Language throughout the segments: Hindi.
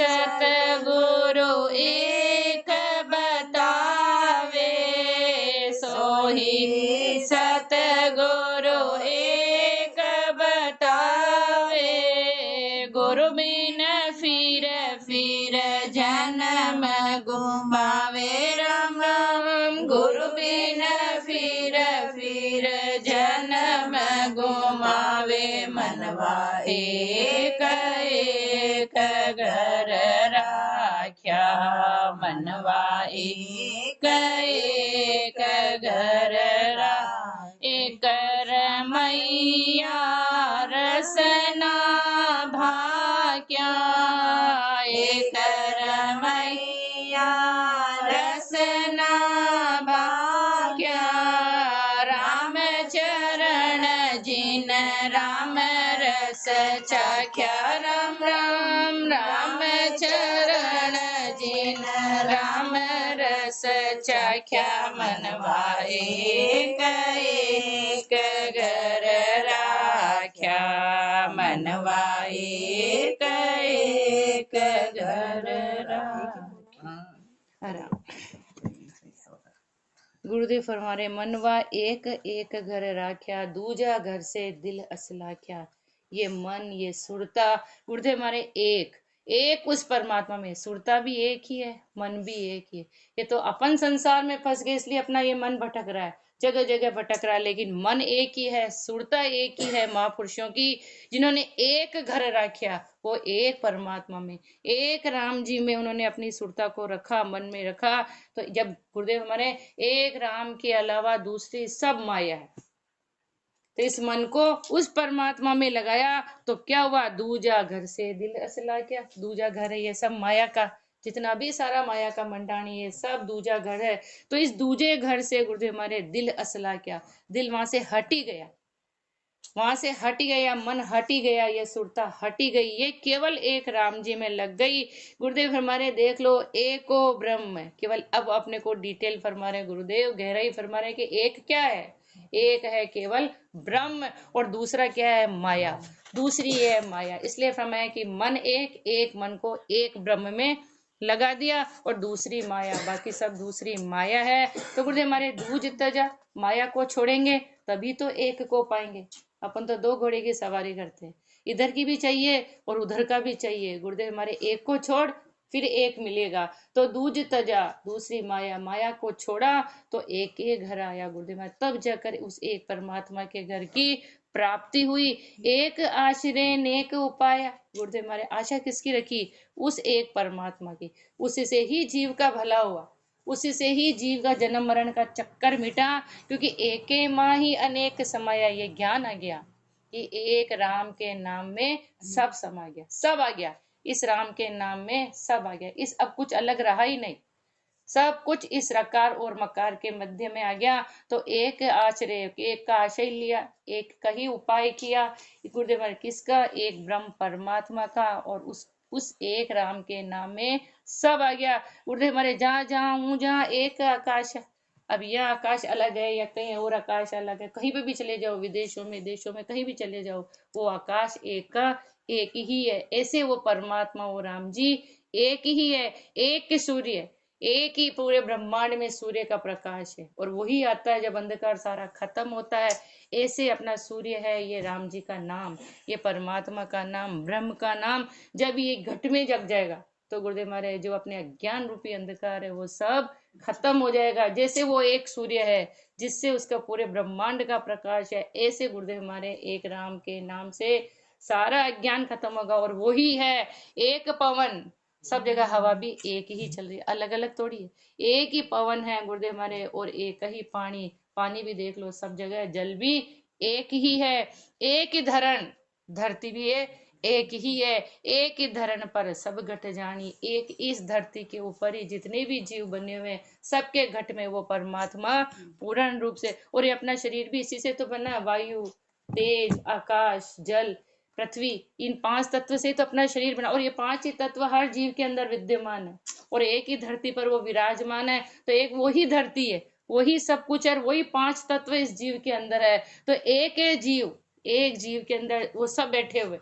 सतगुरु एक बतावे, सोही सतगुरु एक बतावे। गुरु बिन फिर जन्म गुमावे, राम राम। गुरु बिन फिर जन्म गुमावे, मनवा एक एक घर राख्या, मनवा एक एक घर एक मैया रसना भाग्या, एक मैया रसना भाग्या। राम चरण जिन राम रस चाख्या, राम राम। राम चरण जिन राम रस चाख्या, मनवा एक एक घर राख्या, मनवा एक एक घर राख्या। गुरुदेव फरमा रहे, मनवा एक एक घर राख्या, दूजा घर से दिल असलाख्या। ये मन, ये सुरता, गुरुदेव हमारे एक एक उस परमात्मा में, सुरता भी एक ही है, मन भी एक ही है। ये तो अपन संसार में फंस गए, इसलिए अपना ये मन भटक रहा है, जगह जगह भटक रहा है, लेकिन मन एक ही है, सुरता एक ही है महापुरुषों की, जिन्होंने एक घर रखा, वो एक परमात्मा में, एक राम जी में उन्होंने अपनी सुरता को रखा, मन में रखा। तो जब गुरुदेव हमारे एक राम के अलावा दूसरी सब माया है, तो इस मन को उस परमात्मा में लगाया तो क्या हुआ, दूजा घर से दिल असला। क्या दूजा घर है, ये सब माया का, जितना भी सारा माया का मंडाणी है, सब दूजा घर है। तो इस दूजे घर से गुरुदेव हमारे दिल असला, क्या दिल वहां से हटी गया, वहां से हट गया, मन हटी गया, ये सुरता हटी गई, ये केवल एक राम जी में लग गई। गुरुदेव फरमा देख लो, एको ब्रह्म, केवल अब अपने को डिटेल फरमा रहे गुरुदेव, गहराई फरमा रहे कि एक क्या है, एक है केवल ब्रह्म, और दूसरा क्या है, माया, दूसरी है माया। इसलिए फरमाया कि मन एक, एक मन को एक ब्रह्म में लगा दिया, और दूसरी माया, बाकी सब दूसरी माया है। तो गुरुदेव हमारे दूज तजा, माया को छोड़ेंगे तभी तो एक को पाएंगे। अपन तो दो घोड़े की सवारी करते हैं, इधर की भी चाहिए और उधर का भी चाहिए। गुरुदेव हमारे एक को छोड़ फिर एक मिलेगा, तो दूज तजा, दूसरी माया, माया को छोड़ा तो एक ही घर आया गुरुदेव, तब जाकर उस एक परमात्मा के घर की प्राप्ति हुई। एक आश्रय नेक उपाय, गुरुदेव हमारे आशा किसकी रखी, उस एक परमात्मा की, उससे ही जीव का भला हुआ, उसी से ही जीव का जन्म मरण का चक्कर मिटा, क्योंकि एके माँ ही अनेक समाया, ये ज्ञान आ गया कि एक राम के नाम में सब समा गया, सब आ गया, इस राम के नाम में सब आ गया, इस अब कुछ अलग रहा ही नहीं, सब कुछ इस रकार और मकार के मध्य में आ गया। तो एक आश्रय, एक का आश्रय लिया, एक का ही उपाय किया गुरुदेव, किसका, एक ब्रह्म परमात्मा का, और उस एक राम के नाम में सब आ गया। गुरुदेव हमारे जहाँ जहाँ हूँ, जहाँ एक आकाश है, अब यह आकाश अलग है या कहीं और आकाश अलग है, कहीं पे भी चले जाओ, विदेशों में, देशों में, कहीं भी चले जाओ, वो आकाश एक का एक ही है। ऐसे वो परमात्मा, वो राम जी एक ही है, एक सूर्य, एक ही पूरे ब्रह्मांड में सूर्य का प्रकाश है, और वही आता है जब अंधकार सारा खत्म होता है। ऐसे अपना सूर्य है ये राम जी का नाम, ये परमात्मा का नाम, ब्रह्म का नाम, जब ये घट में जग जाएगा तो गुरुदेव महाराज जो अपने अज्ञान रूपी अंधकार है वो सब खत्म हो जाएगा। जैसे वो एक सूर्य है जिससे उसका पूरे ब्रह्मांड का प्रकाश है, ऐसे गुरुदेव हमारे एक राम के नाम से सारा अज्ञान खत्म होगा। और वही है एक पवन, सब जगह हवा भी एक ही चल रही है, अलग अलग थोड़ी है, एक ही पवन है गुरुदेव हमारे, और एक ही पानी, पानी भी देख लो सब जगह, जल भी एक ही है, एक ही धरण, धरती भी है एक ही है, एक ही धरण पर सब घट जानी, एक इस धरती के ऊपर ही जितने भी जीव बने हुए सबके घट में वो परमात्मा पूर्ण रूप से, और ये अपना शरीर भी इसी से तो बना, वायु, तेज, आकाश, जल, पृथ्वी, इन पांच तत्व से तो अपना शरीर बना, और ये पांच ही तत्व हर जीव के अंदर विद्यमान है, और एक ही धरती पर वो विराजमान है। तो एक वही धरती है, वही सब कुछ है, वही पांच तत्व इस जीव के अंदर है। तो एक जीव, एक जीव के अंदर वो सब बैठे हुए,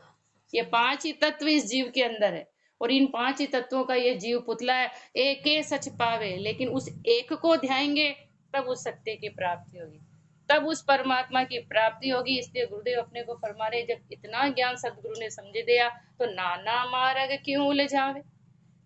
ये पांच ही तत्व इस जीव के अंदर है, और इन 5 ही तत्वों का ये जीव पुतला है। एक सच पावे, लेकिन उस एक को ध्याएंगे तब उस सत्य की प्राप्ति होगी, तब उस परमात्मा की प्राप्ति होगी। इसलिए गुरुदेव अपने को फरमा रहे, जब इतना ज्ञान सदगुरु ने समझे दिया तो नाना मार्ग क्यों उलझावे।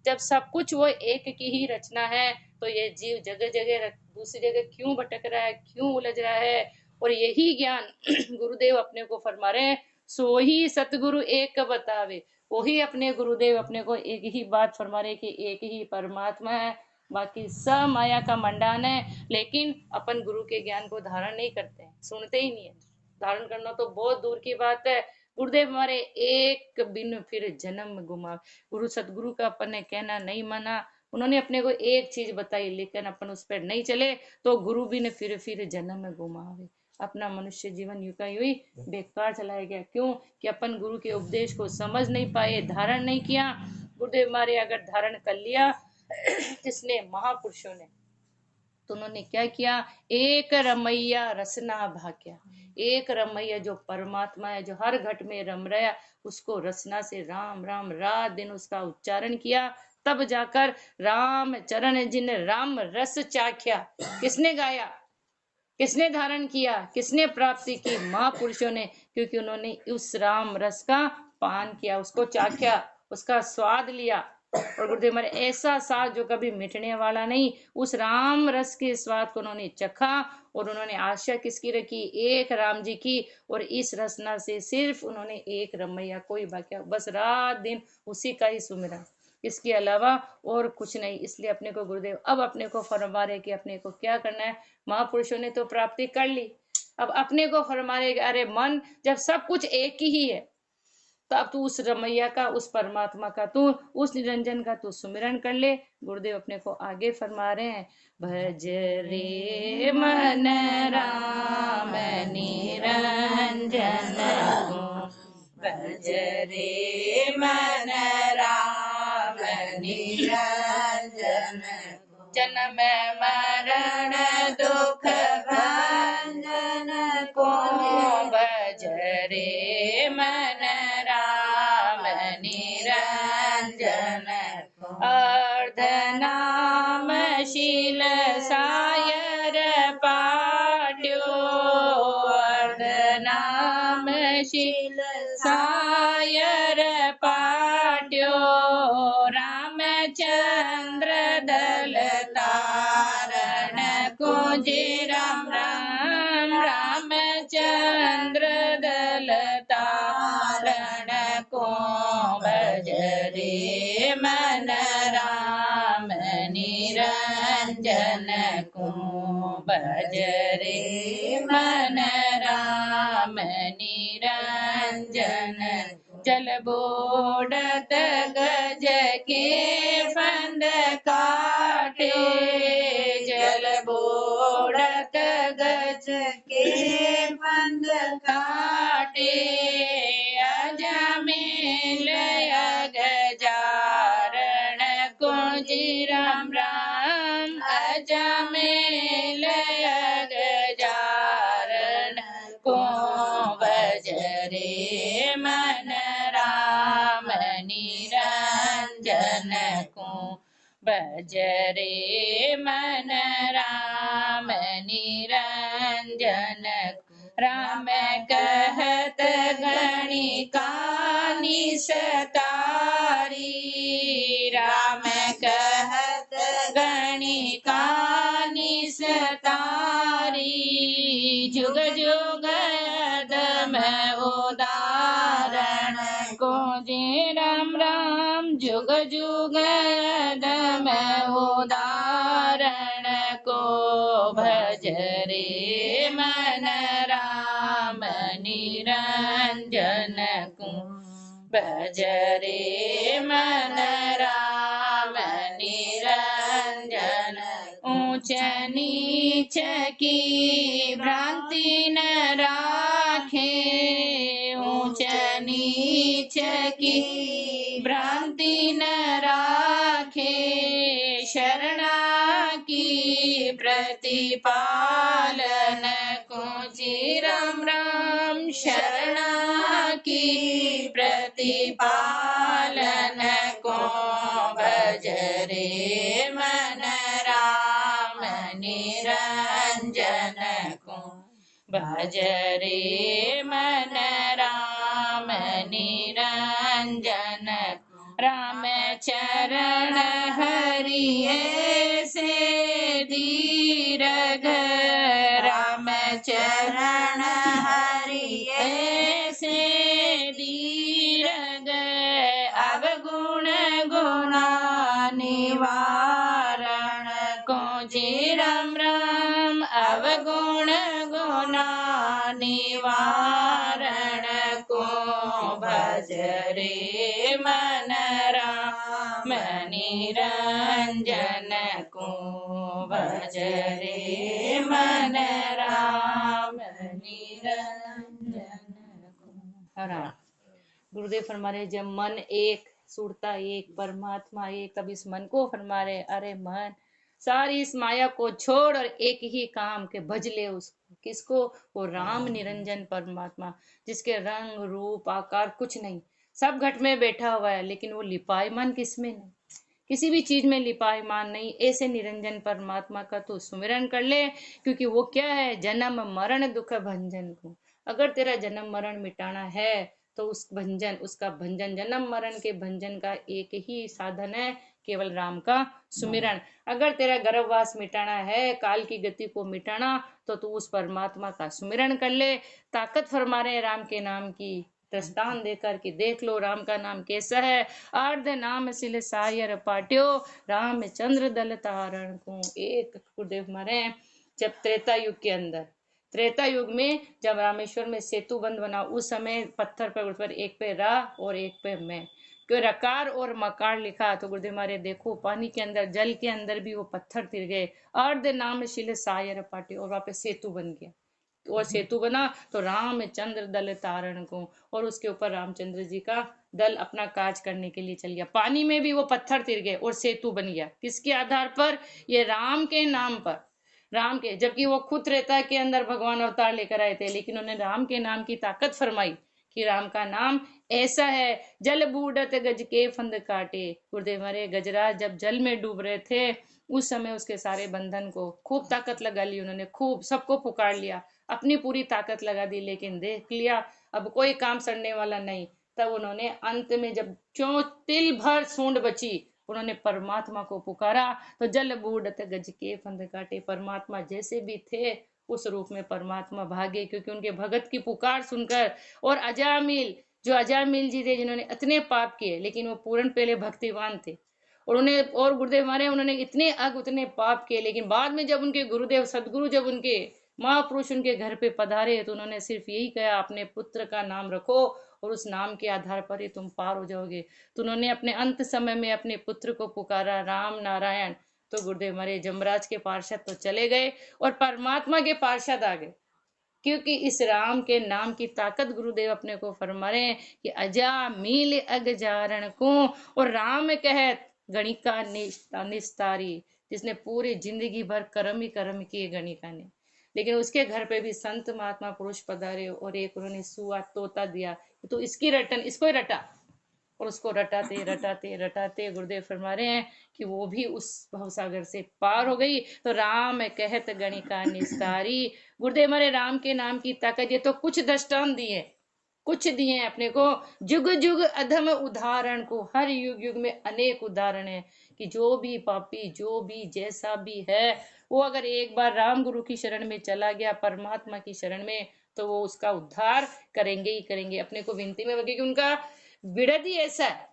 जब सब कुछ वो एक की ही रचना है तो ये जीव जगह जगह दूसरी जगह क्यों भटक रहा है, क्यों उलझ रहा है। और यही ज्ञान गुरुदेव अपने को फरमा रहे हैं, सो ही सतगुरु एक बतावे। वही अपने गुरुदेव अपने को एक ही बात फरमा रहे कि एक ही परमात्मा है, बाकी सब माया का मंडान है। लेकिन अपन गुरु के ज्ञान को धारण नहीं करते हैं, सुनते ही नहीं है। धारण करना तो बहुत दूर की बात है। गुरुदेव हमारे एक बिन फिर जन्म गुमा। गुरु सतगुरु का अपन ने कहना नहीं माना, उन्होंने अपने को एक चीज बताई, लेकिन अपन उस पर नहीं चले तो गुरु भी ने फिर जन्म गुमावे। अपना मनुष्य जीवन यूं का यूं ही बेकार चलाया गया। क्यों कि अपन गुरु के उपदेश को समझ नहीं पाए, धारण नहीं किया। गुरुदेव हमारे अगर धारण कर लिया किसने, महापुरुषों ने, तो उन्होंने क्या किया, एक रमैया रसना भाग्या। एक रमैया जो परमात्मा है, जो हर घट में रम रहा, उसको रसना से राम राम रात दिन उसका उच्चारण किया, तब जाकर राम चरण जिन राम रस चाख्या। किसने गाया, किसने धारण किया, किसने प्राप्ति की, महापुरुषों ने। क्योंकि उन्होंने उस राम रस का पान किया, उसको चाख्या, उसका स्वाद लिया। और गुरुदेव हमारे ऐसा स्वाद जो कभी मिटने वाला नहीं, उस राम रस के स्वाद को उन्होंने चखा। और उन्होंने आशा किसकी रखी, एक राम जी की। और इस रसना से सिर्फ उन्होंने एक रमैया कोई बाकी, बस रात दिन उसी का ही सुमिरन, इसके अलावा और कुछ नहीं। इसलिए अपने को गुरुदेव अब अपने को फरमा रहे कि अपने को क्या करना है। महापुरुषों ने तो प्राप्ति कर ली, अब अपने को फरमा रहे, अरे मन, जब सब कुछ एक ही है तो अब तू उस रमैया का, उस परमात्मा का, तू उस निरंजन का तू सुमिरन कर ले। गुरुदेव अपने को आगे फरमा रहे हैं, भज रे मन राम निरंजन को, भज रे मन राम निरंजन को, जन्म मरण दुख भंजन को, भज रे मन राम निरंजन को, अर्धनाम शील सायर पाट्यो, अर्धनाम शील सायर पाट्यो, रामचंद्र दल तारण को जे राम राम, रामचंद्र दल तारण को, भज रे मन राम निरंजन को, भज रे मन राम निरंजन। जल बोड़त गज के फंद काटे, जल बोड़त गज के फंद काटे, अजमेल गजारण को जी राम राम, अजमेल गजारण को, भज रे मन राम निरंजन को, भज रे मन राम निरंजन को। राम कहत गणिका निसतारी, राम कहत गणिका निसतारी, जुग जुग दम उदारण को जे राम राम, जुग जुग दम उदारण को, भज रे मन राम निरंजन को, भज रे मन राम निरंजन। ऊंच नीच की भ्रांति न राखे, ऊंच नीच की भ्रांति न राखे, शरणा की प्रतिपालन को जी राम राम, शरणा की प्रतिपालन को, रे मन राम निरंजन को, भज रे मन राम निरंजन को। राम चरण हरि ऐसे दीरघ, राम चरण हरि ऐसे दीरघ, अवगुण गुणा निवारण को जी राम राम, अवगुण गुणा निवारण को, भज रे मन राम निरंजन को, भज रे मन राम निरंजन को। हरा गुरुदेव फरमा रहे जब मन एक, सुरता एक, परमात्मा एक, तब इस मन को फरमा रहे अरे मन सारी इस माया को छोड़ और एक ही काम के भज ले उसको। किसको? वो राम निरंजन परमात्मा, जिसके रंग रूप आकार कुछ नहीं, सब घट में बैठा हुआ है, लेकिन वो लिपायमान किसमें नहीं, किसी भी चीज में लिपायमान नहीं। ऐसे निरंजन परमात्मा का तो सुमिरन कर ले, क्योंकि वो क्या है? जन्म मरण दुख भंजन को। अगर तेरा जन्म मरण मिटाना है तो उस भंजन, उसका भंजन, जन्म मरण के भंजन का एक ही साधन है, केवल राम का सुमिरन। अगर तेरा गर्भवास मिटाना है, काल की गति को मिटाना, तो तू उस परमात्मा का सुमिरन कर ले। ताकत फरमा रहे राम के नाम की, दृष्टान देकर कि देख लो राम का नाम कैसा है। अर्ध नाम सिल सायर पाट्यो, रामचंद्र दल तारण को। एक गुरुदेव मारे जब त्रेता युग के अंदर, त्रेता युग में जब रामेश्वर में सेतु बंद बना, उस समय पत्थर पर उस पर एक पे रा और एक पे मैं, क्यों रकार और मकार लिखा, तो गुरुदेव मारे देखो पानी के अंदर, जल के अंदर भी वो पत्थर तिर गए। अर्ध नाम शिल सायर पाटे, और वहां पे सेतु बन गया। और सेतु बना तो रामचंद्र दल तारण को, और उसके ऊपर रामचंद्र जी का दल अपना काज करने के लिए चल गया। पानी में भी वो पत्थर तिर गए और सेतु बन गया। किसके आधार पर? ये राम के नाम पर, राम के, जबकि वो खुद त्रेता के अंदर भगवान अवतार लेकर आए थे, लेकिन उन्होंने राम के नाम की ताकत फरमाई कि राम का नाम ऐसा है। जल बूढ़त गज के फंद काटे, गुरुदेव हमारे गजराज जब जल में डूब रहे थे, उस समय उसके सारे बंधन को खूब ताकत लगा ली उन्होंने, खूब सबको पुकार लिया, अपनी पूरी ताकत लगा दी, लेकिन देख लिया अब कोई काम सड़ने वाला नहीं। तब उन्होंने अंत में जब तिल भर सूंड बची, उन्होंने परमात्मा को पुकारा, तो जल बूढ़त गज के फंद काटे, परमात्मा जैसे भी थे उस रूप में परमात्मा भागे, क्योंकि उनके भगत की पुकार सुनकर। और अजामिल, जो अजामिल जी थे जिन्होंने इतने पाप किए, लेकिन वो पूर्ण पहले भक्तिवान थे, और उन्हें, और गुरुदेव हमारे उन्होंने इतने उतने पाप किए, लेकिन बाद में जब उनके गुरुदेव सदगुरु, जब उनके महापुरुष उनके घर पे पधारे, तो उन्होंने सिर्फ यही कहा अपने पुत्र का नाम रखो और उस नाम के आधार पर ही तुम पार हो जाओगे। तो उन्होंने अपने अंत समय में अपने पुत्र को पुकारा राम नारायण। तो गुरुदेव हमारे जमराज के पार्षद तो चले गए और परमात्मा के पार्षद आ गए, क्योंकि इस राम के नाम की ताकत गुरुदेव अपने को फरमा रहे हैं कि अजा मील अग जारण को, और राम कहत गणिका निस्तारी, जिसने पूरी जिंदगी भर कर्म ही कर्म किए गणिका ने, लेकिन उसके घर पे भी संत महात्मा पुरुष पधारे और एक उन्होंने सुआ तोता दिया, तो इसकी रटन, इसको ही रटा, और उसको रटाते रटाते रटाते गुरुदेव फरमा रहे हैं कि वो भी उस भवसागर से पार हो गई। तो राम कहत गणिका निस्तारी, गुरुदेव हमारे राम के नाम की ताकत, ये तो कुछ दृष्टांत दिए, कुछ दिए अपने को, जुग जुग अधम उदाहरण को, हर युग युग में अनेक उदाहरण है कि जो भी पापी, जो भी जैसा भी है, वो अगर एक बार राम गुरु की शरण में चला गया, परमात्मा की शरण में, तो वो उसका उद्धार करेंगे ही करेंगे। अपने को विनती में, क्योंकि उनका बिड़द ही ऐसा है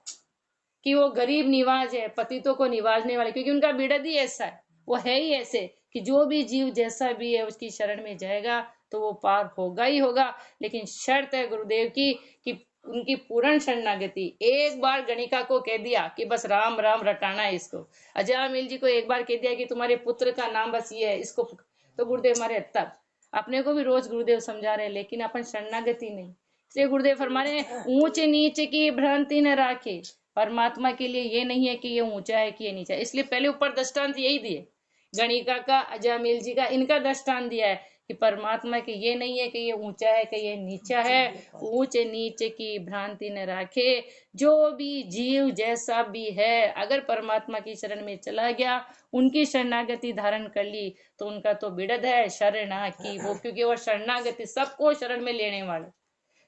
कि वो गरीब निवाज है, पतितों को निवाजने वाले, क्योंकि उनका बिड़द ही ऐसा है, वो है ही ऐसे कि जो भी जीव जैसा भी है उसकी शरण में जाएगा तो वो पार होगा ही होगा। लेकिन शर्त है गुरुदेव की कि उनकी पूर्ण शरणागति। एक बार गणिका को कह दिया कि बस राम राम रटाना है इसको, अजामिल जी को एक बार कह दिया कि तुम्हारे पुत्र का नाम बस ये है, इसको, तो गुरुदेव हमारे तब अपने को भी रोज गुरुदेव समझा रहे, लेकिन अपन शरणागति नहीं। इसलिए गुरुदेव फरमा रहे ऊंच नीच की भ्रांति न राखे, परमात्मा के लिए ये नहीं है कि ये ऊंचा है कि ये नीचा है। इसलिए पहले ऊपर दृष्टांत यही दिए, गणिका का, अजामिल जी का, इनका दृष्टांत दिया है कि परमात्मा के ये नहीं है कि ये ऊंचा है कि ये नीचा है, ऊंच नीच की भ्रांति न राखे। जो भी जीव जैसा भी है, अगर परमात्मा की शरण में चला गया, उनकी शरणागति धारण कर ली, तो उनका तो बिड़द है शरणा की वो, क्योंकि वो शरणागति सबको शरण में लेने वाले,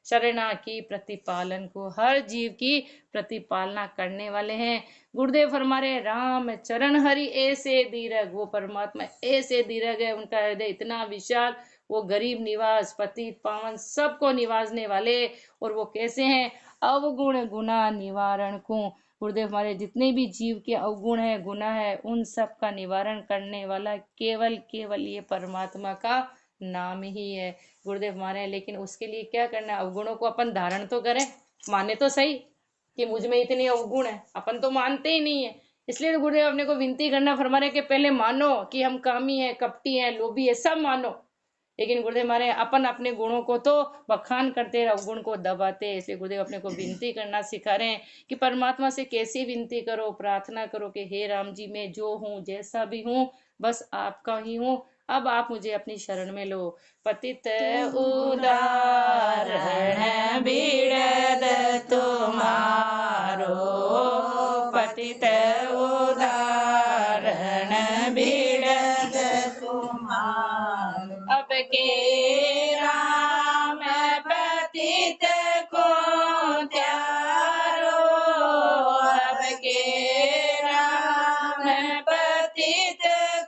शरणा की प्रतिपालन को, हर जीव की प्रतिपालना करने वाले हैं। गुरुदेव फरमा रहे राम चरण हरि ऐसे दीर्घ, वो परमात्मा ऐसे दीर्घ है, उनका हृदय इतना विशाल, वो गरीब निवास पतित पावन सबको निवासने वाले। और वो कैसे हैं? अवगुण गुना निवारण को, गुरुदेव हमारे जितने भी जीव के अवगुण है गुना है, उन सब का निवारण करने वाला केवल केवल ये परमात्मा का नाम ही है। गुरुदेव हमारे, लेकिन उसके लिए क्या करना है? अवगुणों को अपन धारण तो करें, माने तो सही कि मुझ में इतने अवगुण है, अपन तो मानते ही नहीं है। इसलिए तो गुरुदेव अपने को विनती करना फरमा रहे कि पहले मानो कि हम कामी है, कपटी है, लोभी है, सब मानो। लेकिन गुरुदेव हमारे अपन अपने गुणों को तो बखान करते हैं, अवगुण को दबाते हैं। इसलिए गुरुदेव अपने को विनती करना सिखा रहे हैं कि परमात्मा से कैसी विनती करो, प्रार्थना करो कि हे राम जी, मैं जो हूँ जैसा भी हूँ बस आपका ही हूँ, अब आप मुझे अपनी शरण में लो। पतित उदाहरण बिड़द तुम्हारो, पतित उदाहरण बिड़द तुम्हारो। अब के राम पतित को त्यारो, अब के राम पतित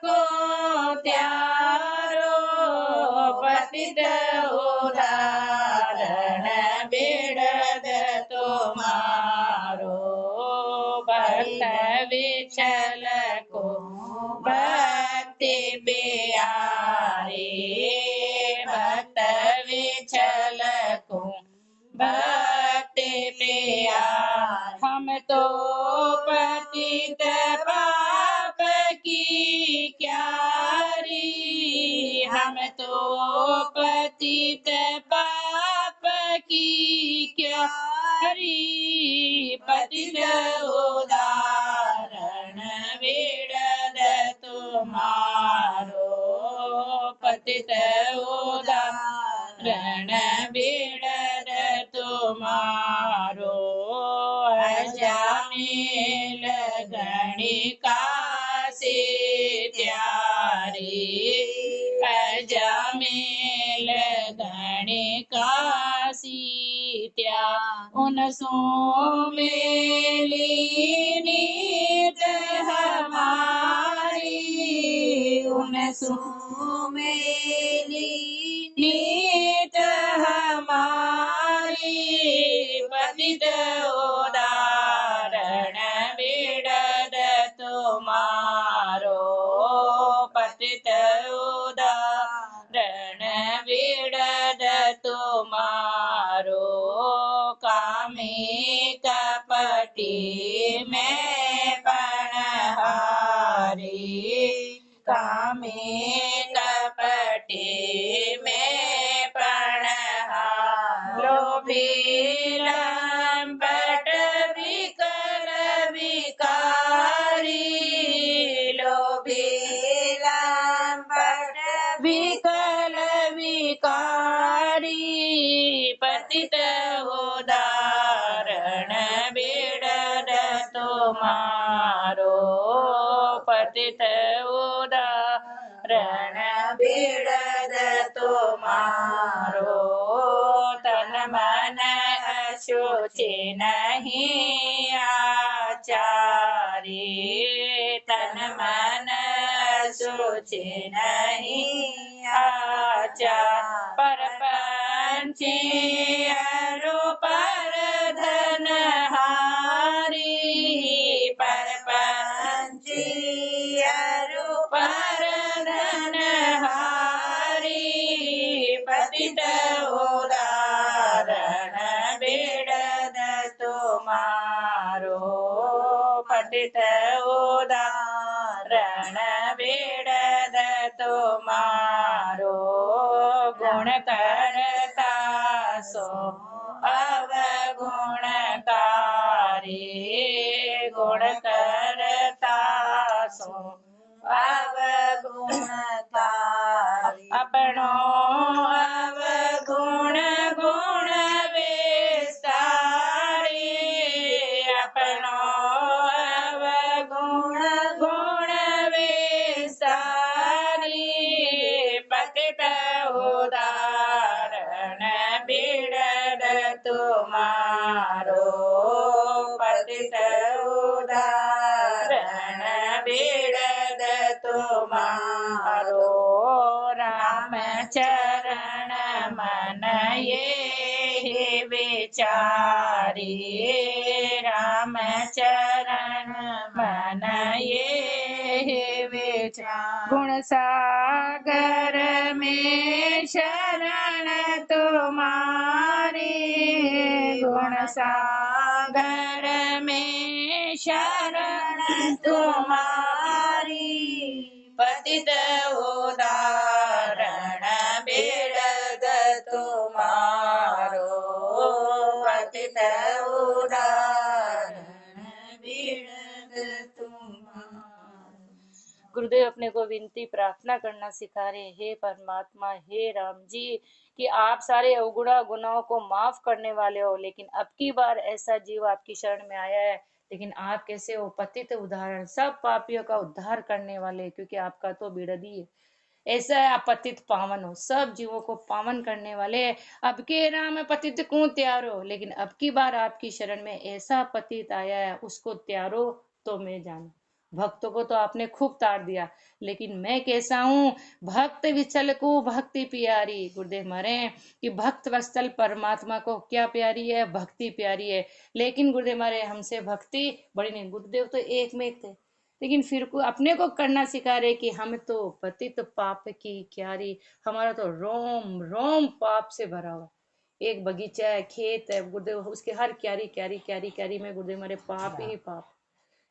को त्यारो, पतित उदाहरण बिड़द तुम्हारो। भक्त विचल को भक्ति प्यारे, भक्त विचल को भक्ति प्यारे। हम तो पतित पाप की क्यारी, हम तो पतित पाप की क्यारी, पतित उदाहरण बिड़द तुम्हारो, पतित उदाहरण बिड़द तुम्हारो। अजामिल गणिका से त्यारी, अजामिल गणिका सीत्या, उन सो मेली नीत हमारी, उन सो मेली नीत हमारी, पतित उदाहरण बिड़द तुम्हारो, पतित उदाहरण बिड़द तुम्हारो। कामी कपटी में पणहारी, कामी कपटी में पणहारी, लोभी लंपट विकल विकारी, लोभी लंपट विकल विकारी, पतित उदाहरण बिड़द तुम्हारो, पतित उदाहरण बिड़द तुम्हारो। तन मन अशुचि नहीं आचारी, तन मन अशुचि नहीं आचार, परपंची पर धन हारी, परपंची पर धन हारी, पतित उदाहरण बिड़द तुम्हारो, पतित उदाहरण बिड़द तुम्हारो। गुण करता सो अवगुणकारी, गुण करता सो अवगुणकारी, अपनो बेड़द तुम्हारो राम चरण मन ये विचारी राम चरण मन ये विचार गुण सागर में शरण तुम्हारी गुण सागर में शरण तुम्हारी पतित उदाहरण बेड़द तुम्हारो पतित उदाहरण बेड़द तुम्हारो। गुरुदेव अपने को विनती प्रार्थना करना सिखा रहे, हे परमात्मा, हे राम जी, कि आप सारे अवगुणा गुनाहों को माफ करने वाले हो, लेकिन अब की बार ऐसा जीव आपकी शरण में आया है, लेकिन आप कैसे हो पतित उदाहरण, सब पापियों का उद्धार करने वाले, क्योंकि आपका तो बिड़दी है। ऐसा है, आप पतित पावन हो, सब जीवों को पावन करने वाले। अब के राम पतित को त्यारो, लेकिन अब की बार आपकी शरण में ऐसा पतित आया है, उसको त्यारो तो मैं जानू। भक्तों को तो आपने खूब तार दिया, लेकिन मैं कैसा हूँ, भक्त विचल को भक्ति प्यारी। गुरुदेव मारे कि भक्त वत्सल परमात्मा को क्या प्यारी है, भक्ति प्यारी है, लेकिन गुरुदेव मारे हमसे भक्ति बड़ी नहीं। गुरुदेव तो एक में एक थे, लेकिन फिर को अपने को करना सिखा रहे कि हम तो पतित पाप की क्यारी, हमारा तो रोम रोम पाप से भरा हुआ। एक बगीचा है, खेत है गुरुदेव, उसके हर क्यारी क्यारी क्यारी क्यारी में गुरुदेव हमारे पाप ही पाप।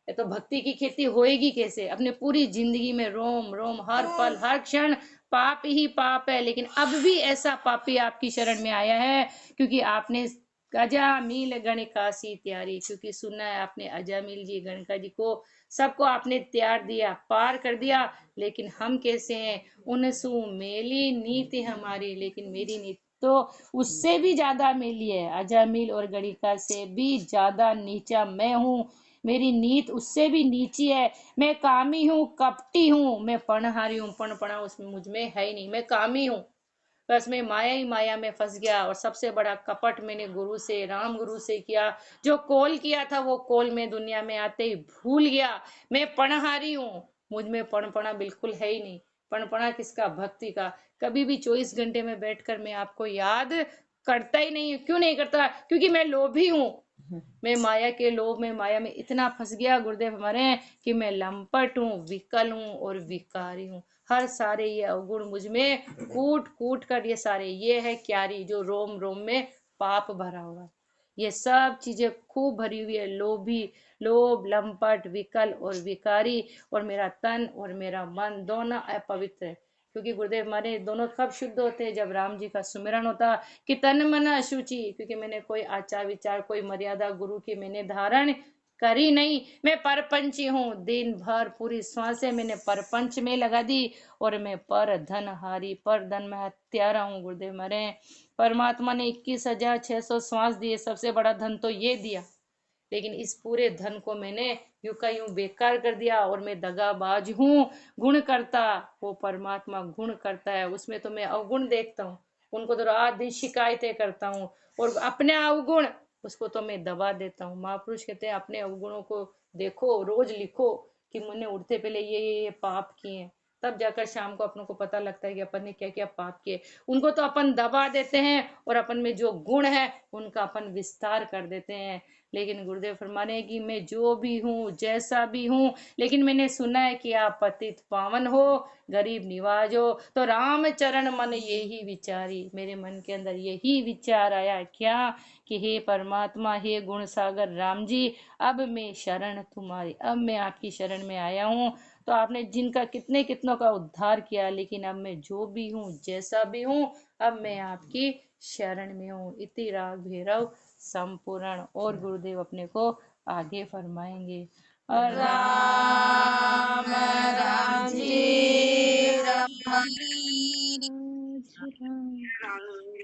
ये तो भक्ति की खेती होएगी कैसे? अपने पूरी जिंदगी में रोम रोम हर पल हर क्षण पाप ही पाप है, लेकिन अब भी ऐसा पापी आपकी शरण में आया है, क्योंकि आपने अजामिल गणिका सी तैयारी, क्योंकि सुना है आपने अजामिल जी गणिका जी को सबको आपने त्यार दिया, पार कर दिया, लेकिन हम कैसे हैं, उनसु मेली नीति हमारी, लेकिन मेरी नीति तो उससे भी ज्यादा मेली है, अजामिल और गणिका से भी ज्यादा नीचा मैं हूँ, मेरी नीत उससे भी नीची है। मैं कामी हूँ, कपटी हूँ, मैं पणहारी हूँ, पणपणा उसमें मुझ में है ही नहीं, मैं कामी हूँ, बस मैं माया ही माया में फंस गया। और सबसे बड़ा कपट मैंने गुरु से, राम गुरु से किया, जो कॉल किया था वो कॉल में दुनिया में आते ही भूल गया। मैं पणहारी हूँ, मुझ में पणपणा बिल्कुल है ही नहीं। पणपणा किसका? भक्ति का। कभी भी 24 घंटे में बैठकर मैं आपको याद करता ही नहीं। क्यों नहीं करता? क्योंकि मैं लोभी हूँ, मैं माया के लोभ में, माया में इतना फंस गया गुरुदेव हमारे कि मैं लंपट हूँ, विकल हूँ और विकारी हूँ। हर सारे ये अवगुण मुझ में कूट कूट कर, ये सारे ये है क्यारी जो रोम रोम में पाप भरा हुआ है। ये सब चीजें खूब भरी हुई है, लोभी, लोभ, लंपट, विकल और विकारी, और मेरा तन और मेरा मन दोनों अपवित्र है। क्योंकि गुरुदेव हमारे दोनों कब शुद्ध होते हैं? जब राम जी का सुमिरन होता, कि तन मन अशुचि, क्योंकि मैंने कोई आचार विचार, कोई मर्यादा गुरु की मैंने धारण करी नहीं। मैं परपंची हूँ, दिन भर पूरी सांसें मैंने परपंच में लगा दी, और मैं पर धन हारी, पर धन में हत्यारा हूँ। गुरुदेव मरे परमात्मा ने 21,600 श्वास दिए, सबसे बड़ा धन तो ये दिया, लेकिन इस पूरे धन को मैंने यूं का यूं बेकार कर दिया, और मैं दगाबाज हूँ। गुण करता वो परमात्मा गुण करता है, उसमें तो मैं अवगुण देखता हूँ, उनको तो रात दिन शिकायतें करता हूँ, और अपने अवगुण उसको तो मैं दबा देता हूँ। महापुरुष कहते हैं अपने अवगुणों को देखो, रोज लिखो कि मैंने उठते पहले ये पाप किए हैं, तब जाकर शाम को अपन को पता लगता है कि अपन ने क्या क्या पाप किए। उनको तो अपन दबा देते हैं, और अपन में जो गुण है उनका अपन विस्तार कर देते हैं। लेकिन गुरुदेव फरमाने कि मैं जो भी हूँ, जैसा भी हूँ, लेकिन मैंने सुना है कि आप पतित पावन हो, गरीब निवाज हो, तो राम चरण मन यही विचारी। मेरे मन के अंदर यही विचार आया क्या, कि हे परमात्मा, हे गुण सागर राम जी, अब मैं शरण तुम्हारी, अब मैं आपकी शरण में आया हूँ। तो आपने जिनका कितने कितनों का उद्धार किया, लेकिन अब मैं जो भी हूँ, जैसा भी हूँ, अब मैं आपकी शरण में हूँ। इति राग भैरव संपूर्ण। और गुरुदेव अपने को आगे फरमाएंगे। राम राम जी राम। राम